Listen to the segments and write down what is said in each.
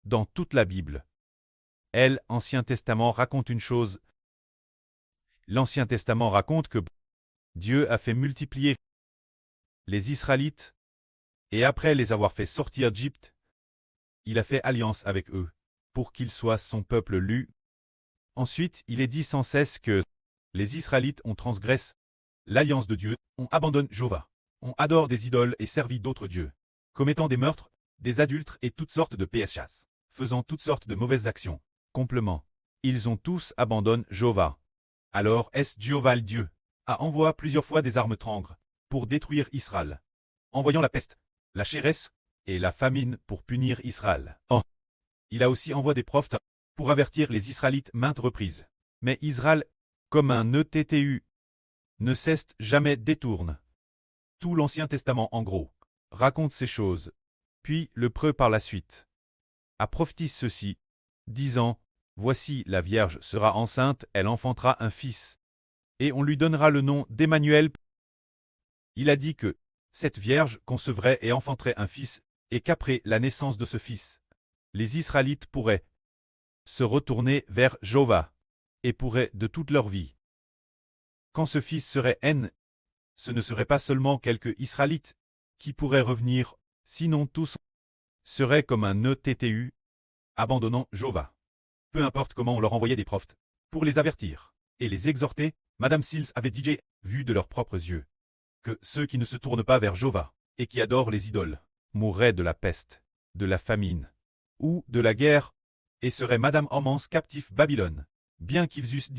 dans toute la Bible. L'Ancien Testament raconte une chose. L'Ancien Testament raconte que Dieu a fait multiplier les Israélites, et après les avoir fait sortir d'Égypte, il a fait alliance avec eux, pour qu'ils soient son peuple lu. Ensuite, il est dit sans cesse que les Israélites ont transgressé l'alliance de Dieu, on abandonne Jéhovah, on adore des idoles et servit d'autres dieux, commettant des meurtres, des adultères et toutes sortes de péchés, faisant toutes sortes de mauvaises actions. Complément. Ils ont tous abandonné Jéhovah. Alors est-ce Jéhovah le Dieu a envoyé plusieurs fois des armes trangres pour détruire Israël, envoyant la peste, la chéresse et la famine pour punir Israël. Il a aussi envoyé des prophètes pour avertir les Israélites maintes reprises. Mais Israël, comme un ETTU, ne cesse jamais détourne. Tout l'Ancien Testament, en gros, raconte ces choses. Puis le preux par la suite a prophétisé ceci, disant, « Voici la Vierge sera enceinte, elle enfantera un fils, et on lui donnera le nom d'Emmanuel. » Il a dit que cette Vierge concevrait et enfanterait un fils, et qu'après la naissance de ce fils, les Israélites pourraient se retourner vers Jéhovah, et pourraient de toute leur vie. Quand ce fils serait ce ne serait pas seulement quelques Israélites qui pourraient revenir, sinon tous seraient comme un ETTU, abandonnant Jéhovah. Peu importe comment on leur envoyait des prophètes, pour les avertir et les exhorter, Madame Sills avait dit, vu de leurs propres yeux, que ceux qui ne se tournent pas vers Jéhovah et qui adorent les idoles mourraient de la peste, de la famine ou de la guerre, et seraient Madame Hormance captifs Babylone. Bien qu'ils eussent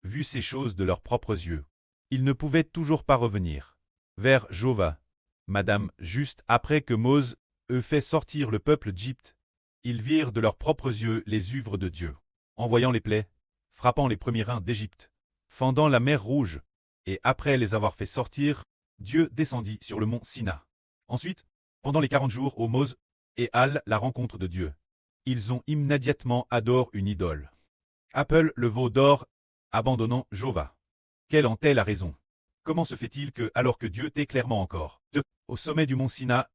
vu ces choses de leurs propres yeux, ils ne pouvaient toujours pas revenir vers Jéhovah. Madame, juste après que Mose eut fait sortir le peuple d'Égypte, ils virent de leurs propres yeux les œuvres de Dieu, en voyant les plaies, frappant les premiers reins d'Égypte, fendant la mer Rouge, et après les avoir fait sortir, Dieu descendit sur le mont Sina. Ensuite, pendant les 40 jours au Mose et Al la rencontre de Dieu, ils ont immédiatement adoré une idole. Apple le veau d'or, abandonnant Jéhovah. Quelle en est la raison? Comment se fait-il que, alors que Dieu t'est clairement encore, au sommet du mont Sina,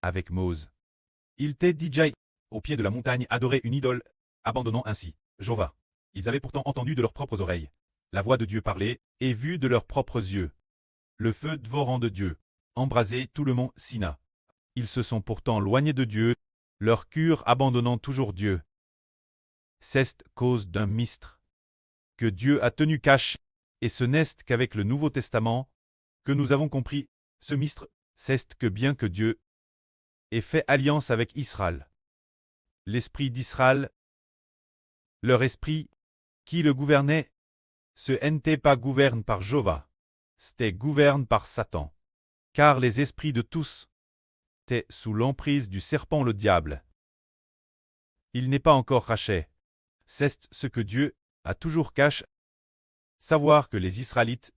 avec Mose, il t'est dit au pied de la montagne adorer une idole, abandonnant ainsi Jéhovah. Ils avaient pourtant entendu de leurs propres oreilles la voix de Dieu parler, et vu de leurs propres yeux le feu dévorant de Dieu embraser tout le mont Sina. Ils se sont pourtant loignés de Dieu, leur cœur abandonnant toujours Dieu. C'est cause d'un mystère que Dieu a tenu caché, et ce n'est qu'avec le Nouveau Testament que nous avons compris ce mystère. C'est que bien que Dieu ait fait alliance avec Israël, l'esprit d'Israël, leur esprit, qui le gouvernait, ce n'était pas gouverné par Jéhovah, c'était gouverné par Satan. Car les esprits de tous étaient sous l'emprise du serpent le diable. Il n'est pas encore raché. C'est ce que Dieu a toujours caché. Savoir que les Israélites,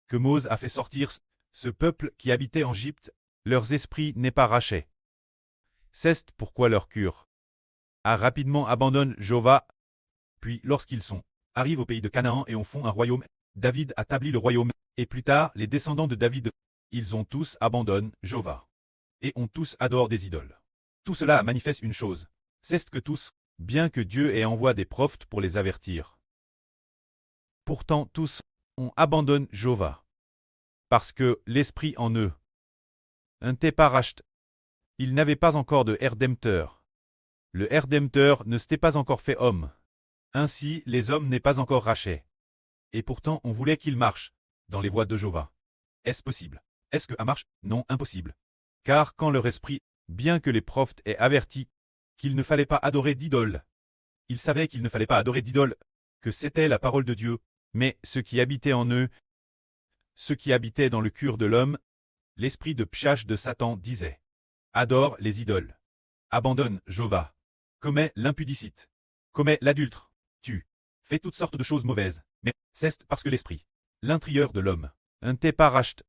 que Mose a fait sortir, ce peuple qui habitait en Égypte, leurs esprits n'est pas raché. C'est pourquoi leur cœur a rapidement abandonné Jéhovah. Puis lorsqu'ils arrivent au pays de Canaan et ont font un royaume, David a établi le royaume, et plus tard les descendants de David, ils ont tous abandonné Jéhovah, et ont tous adoré des idoles. Tout cela manifeste une chose, c'est que tous, bien que Dieu ait envoyé des prophètes pour les avertir, pourtant tous ont abandonné Jéhovah, parce que l'esprit en eux n'était pas racheté. Ils n'avaient pas encore de Rédempteur. Le Rédempteur ne s'était pas encore fait homme. Ainsi, les hommes n'est pas encore rachetés. Et pourtant, on voulait qu'ils marchent dans les voies de Jéhovah. Est-ce possible? Est-ce que ça marche? Non, impossible. Car quand leur esprit, bien que les prophètes aient averti qu'il ne fallait pas adorer d'idole, ils savaient qu'il ne fallait pas adorer d'idole, que c'était la parole de Dieu, mais ce qui habitait en eux, ce qui habitait dans le cœur de l'homme, l'esprit de Pshach de Satan disait, adore les idoles, abandonne Jéhovah, commets l'impudicite, commets l'adultère, tue, fais toutes sortes de choses mauvaises, mais c'est parce que l'esprit, l'intérieur de l'homme, n'était pas racheté.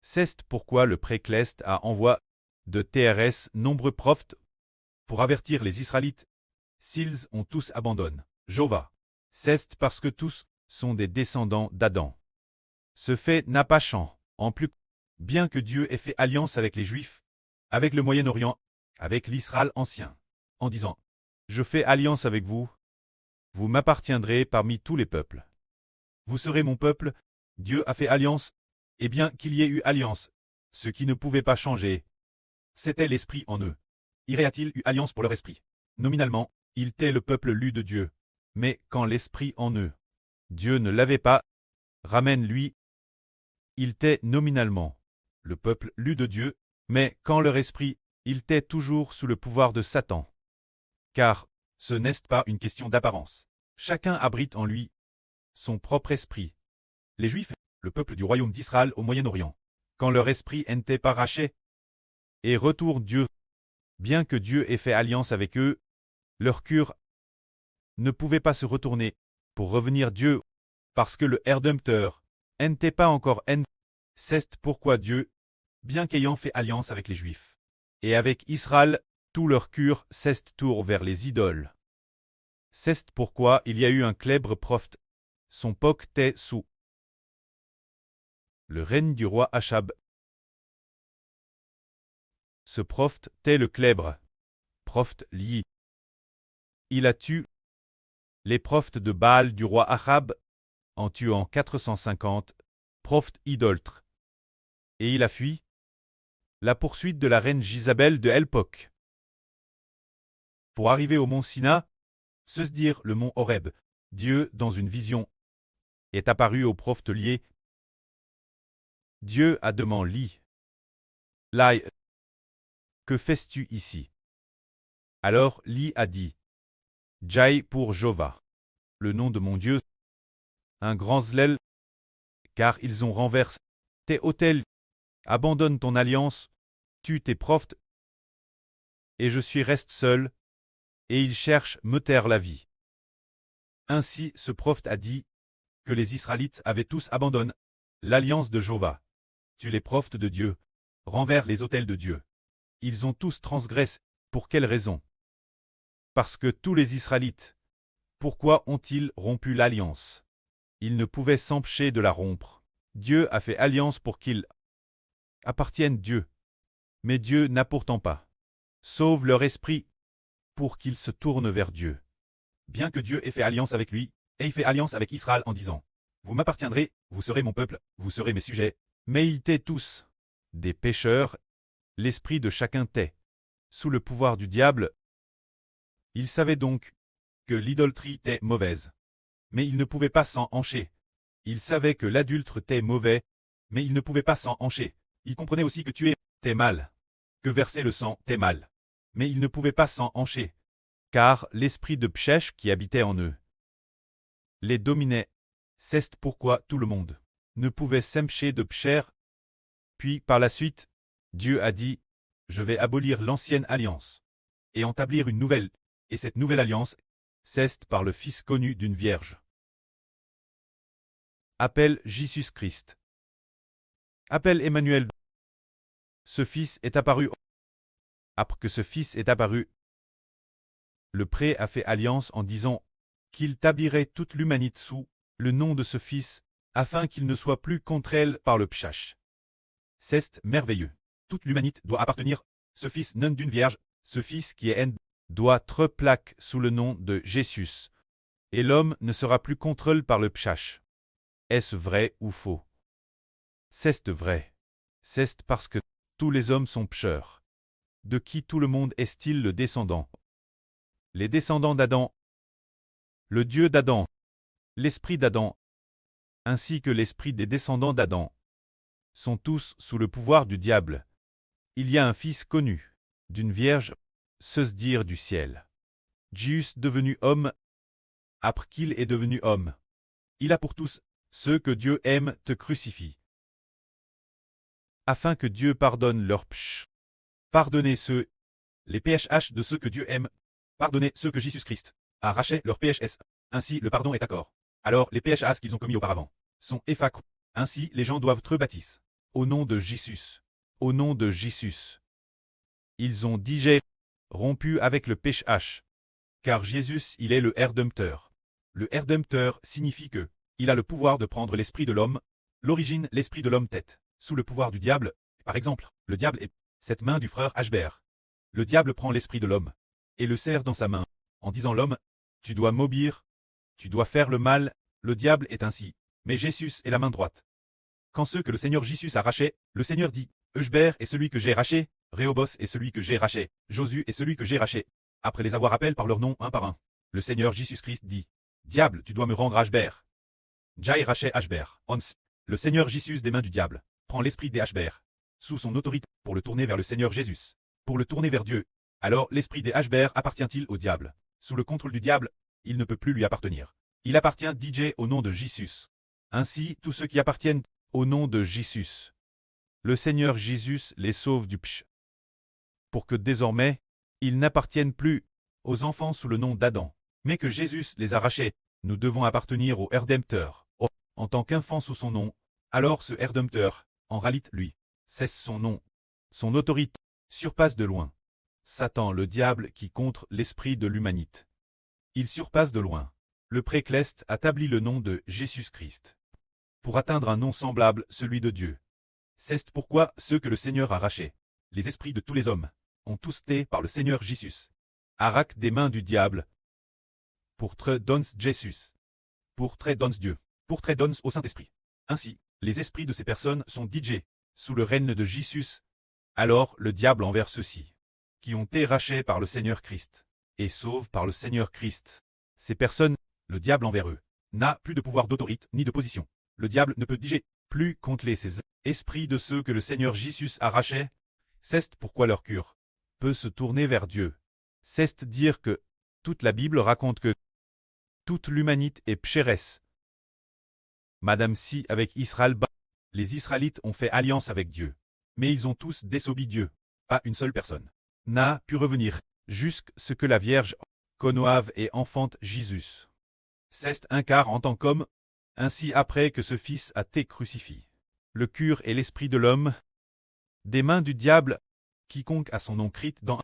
C'est pourquoi le Précleste a envoyé de TRS nombreux prophètes pour avertir les Israélites. S'ils ont tous abandonné Jéhovah, c'est parce que tous sont des descendants d'Adam. Ce fait n'a pas changé. En plus, bien que Dieu ait fait alliance avec les Juifs, avec le Moyen-Orient, avec l'Israël ancien, en disant Je fais alliance avec vous. Vous m'appartiendrez parmi tous les peuples. Vous serez mon peuple. Dieu a fait alliance, et bien qu'il y ait eu alliance, ce qui ne pouvait pas changer, c'était l'esprit en eux. Irait-il eu alliance pour leur esprit? Nominalement, il était le peuple lu de Dieu. Mais quand l'esprit en eux, Dieu ne l'avait pas, ramène lui, il était nominalement le peuple lu de Dieu, mais quand leur esprit, il était toujours sous le pouvoir de Satan. Car ce n'est pas une question d'apparence. Chacun abrite en lui son propre esprit. Les Juifs, le peuple du royaume d'Israël au Moyen-Orient, quand leur esprit n'était pas raché, et retourne Dieu, bien que Dieu ait fait alliance avec eux, leur cœur ne pouvait pas se retourner pour revenir Dieu, parce que le Rédempteur n'était pas encore en. C'est pourquoi Dieu, bien qu'ayant fait alliance avec les Juifs, et avec Israël, tout leur cœur s'est tourné vers les idoles. C'est pourquoi il y a eu un célèbre prophète, son poc était sous le règne du roi Achab. Ce prophète était le célèbre prophète Li. Il a tué les prophètes de Baal du roi Achab en tuant 450 prophètes idolâtres. Et il a fui la poursuite de la reine Jizabel de Elpoc. Pour arriver au mont Sina, se dire le mont Horeb, Dieu, dans une vision, est apparu au prophète Li. Dieu a demandé Li. Lai, que fais-tu ici? Alors Li a dit, Jai pour Jova, le nom de mon Dieu, un grand zèle, car ils ont renversé tes autels, abandonne ton alliance, tue tes prophètes, et je suis reste seul, et ils cherchent me taire la vie. Ainsi ce prophète a dit que les Israélites avaient tous abandonné l'alliance de Jova. Tue les prophètes de Dieu, renverse les autels de Dieu. Ils ont tous transgressé. Pour quelle raison? Parce que tous les Israélites, pourquoi ont-ils rompu l'alliance? Ils ne pouvaient s'empêcher de la rompre. Dieu a fait alliance pour qu'ils appartiennent Dieu. Mais Dieu n'a pourtant pas sauve leur esprit pour qu'ils se tournent vers Dieu. Bien que Dieu ait fait alliance avec lui, et ait fait alliance avec Israël en disant, vous m'appartiendrez, vous serez mon peuple, vous serez mes sujets. Mais ils étaient tous des pécheurs, l'esprit de chacun était sous le pouvoir du diable. Ils savaient donc que l'idolâtrie était mauvaise, mais ils ne pouvaient pas s'en empêcher. Ils savaient que l'adultère était mauvais, mais ils ne pouvaient pas s'en empêcher. Ils comprenaient aussi que tuer était mal, que verser le sang était mal, mais ils ne pouvaient pas s'en empêcher, car l'esprit de Pshech qui habitait en eux les dominait. C'est pourquoi tout le monde ne pouvait s'empêcher de pécher. Puis par la suite, Dieu a dit, je vais abolir l'ancienne alliance et établir une nouvelle, et cette nouvelle alliance, c'est par le Fils connu d'une vierge. Appelle Jésus-Christ. Appelle Emmanuel. Ce Fils est apparu. Après que ce Fils est apparu, le Prêtre a fait alliance en disant qu'il établirait toute l'humanité sous le nom de ce Fils, afin qu'il ne soit plus contre elle par le Pshach. C'est merveilleux. Toute l'humanité doit appartenir, ce Fils non d'une vierge, ce Fils qui est haine, doit être plaqué sous le nom de Jésus. Et l'homme ne sera plus contrôlé par le Pshach. Est-ce vrai ou faux? C'est vrai. C'est parce que tous les hommes sont pécheurs, de qui tout le monde est-il le descendant? Les descendants d'Adam, le Dieu d'Adam, l'esprit d'Adam, ainsi que l'esprit des descendants d'Adam, sont tous sous le pouvoir du diable. Il y a un fils connu, d'une vierge, se dire du ciel. Jésus devenu homme, après qu'il est devenu homme. Il a pour tous, ceux que Dieu aime te crucifient. Afin que Dieu pardonne leurs péchés. Pardonnez ceux, les PHH de ceux que Dieu aime. Pardonnez ceux que Jésus-Christ a racheté leurs PHS. Ainsi le pardon est accord. Alors les PHS qu'ils ont commis auparavant sont effacrés. Ainsi les gens doivent te baptiser. Au nom de Jésus. Au nom de Jésus. Ils ont digéré, rompu avec le PHH. Car Jésus, il est le Rédempteur. Le Rédempteur signifie que il a le pouvoir de prendre l'esprit de l'homme. L'origine, l'esprit de l'homme tête, sous le pouvoir du diable. Par exemple, le diable est cette main du frère Ashbert. Le diable prend l'esprit de l'homme et le serre dans sa main, en disant l'homme, tu dois m'obéir, tu dois faire le mal, le diable est ainsi. Mais Jésus est la main droite. Quand ceux que le Seigneur Jésus a rachés, le Seigneur dit, Echbert est celui que j'ai raché, Rehoboth est celui que j'ai raché, Josué est celui que j'ai raché. Après les avoir appelés par leur nom un par un, le Seigneur Jésus-Christ dit, Diable, tu dois me rendre Echbert. Jai raché Echbert. Ons. Le Seigneur Jésus des mains du diable prend l'esprit des Echbert sous son autorité pour le tourner vers le Seigneur Jésus, pour le tourner vers Dieu. Alors l'esprit des Echbert appartient-il au diable? Sous le contrôle du diable, il ne peut plus lui appartenir. Il appartient DJ au nom de Jésus. Ainsi, tous ceux qui appartiennent au nom de Jésus. Le Seigneur Jésus les sauve du pch. Pour que désormais, ils n'appartiennent plus aux enfants sous le nom d'Adam, mais que Jésus les a rachés. Nous devons appartenir au Rédempteur, en tant qu'enfant sous son nom. Alors ce Rédempteur, en réalité lui, cesse son nom. Son autorité surpasse de loin Satan le diable qui contre l'esprit de l'humanité. Il surpasse de loin. Le précleste établit le nom de Jésus-Christ pour atteindre un nom semblable, celui de Dieu. C'est pourquoi ceux que le Seigneur a rachés, les esprits de tous les hommes, ont tous été par le Seigneur Jésus. Arac des mains du diable. Pour très dons Jésus. Pour très dons Dieu. Pour très dons au Saint-Esprit. Ainsi, les esprits de ces personnes sont DJ, sous le règne de Jésus. Alors le diable envers ceux-ci, qui ont été rachés par le Seigneur Christ, et sauvent par le Seigneur Christ. Ces personnes, le diable envers eux, n'a plus de pouvoir d'autorité ni de position. Le diable ne peut diger plus contre ces esprits de ceux que le Seigneur Jésus a rachés. C'est pourquoi leur cure peut se tourner vers Dieu. C'est dire que toute la Bible raconte que toute l'humanité est pécheresse. Madame si avec Israël, les Israélites ont fait alliance avec Dieu. Mais ils ont tous désobéi Dieu. Pas une seule personne n'a pu revenir jusqu'à ce que la Vierge conçoive et enfante Jésus. C'est un quart en tant qu'homme, ainsi après que ce Fils a été crucifié. Le cœur et l'esprit de l'homme, des mains du diable, quiconque a son nom écrit dans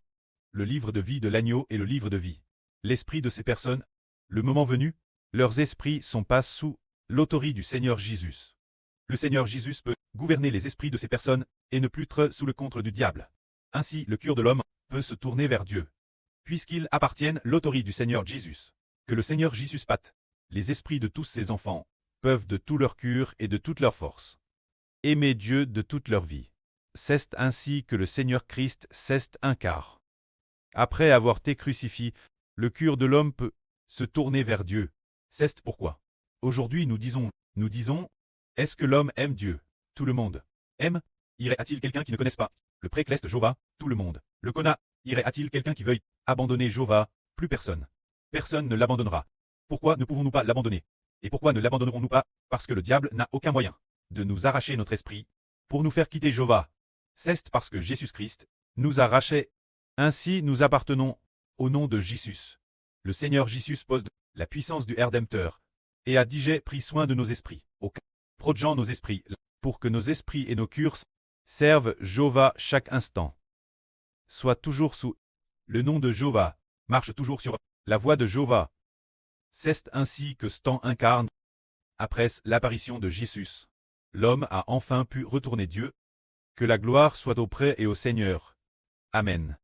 le livre de vie de l'agneau et le livre de vie. L'esprit de ces personnes, le moment venu, leurs esprits sont pas sous l'autorité du Seigneur Jésus. Le Seigneur Jésus peut gouverner les esprits de ces personnes et ne plus être sous le contrôle du diable. Ainsi, le cœur de l'homme peut se tourner vers Dieu, puisqu'ils appartiennent l'autorité du Seigneur Jésus. Que le Seigneur Jésus patte. Les esprits de tous ses enfants peuvent de tout leur cœur et de toute leur force aimer Dieu de toute leur vie. C'est ainsi que le Seigneur Christ c'est un quart. Après avoir été crucifié, le cœur de l'homme peut se tourner vers Dieu. C'est pourquoi aujourd'hui nous disons, est-ce que l'homme aime Dieu? Tout le monde aime. Irait-il quelqu'un qui ne connaisse pas le précleste Jéhovah? Tout le monde le connaît. Irait-il quelqu'un qui veuille abandonner Jéhovah? Plus personne. Personne ne l'abandonnera. Pourquoi ne pouvons-nous pas l'abandonner? Et pourquoi ne l'abandonnerons-nous pas? Parce que le diable n'a aucun moyen de nous arracher notre esprit pour nous faire quitter Jéhovah. C'est parce que Jésus-Christ nous a rachés. Ainsi nous appartenons au nom de Jésus. Le Seigneur Jésus pose la puissance du Rédempteur et a déjà pris soin de nos esprits, protégeant nos esprits, pour que nos esprits et nos cœurs servent Jéhovah chaque instant. Soit toujours sous le nom de Jéhovah, marche toujours sur la voie de Jéhovah. C'est ainsi que ce temps incarne. Après l'apparition de Jésus, l'homme a enfin pu retourner Dieu. Que la gloire soit auprès et au Seigneur. Amen.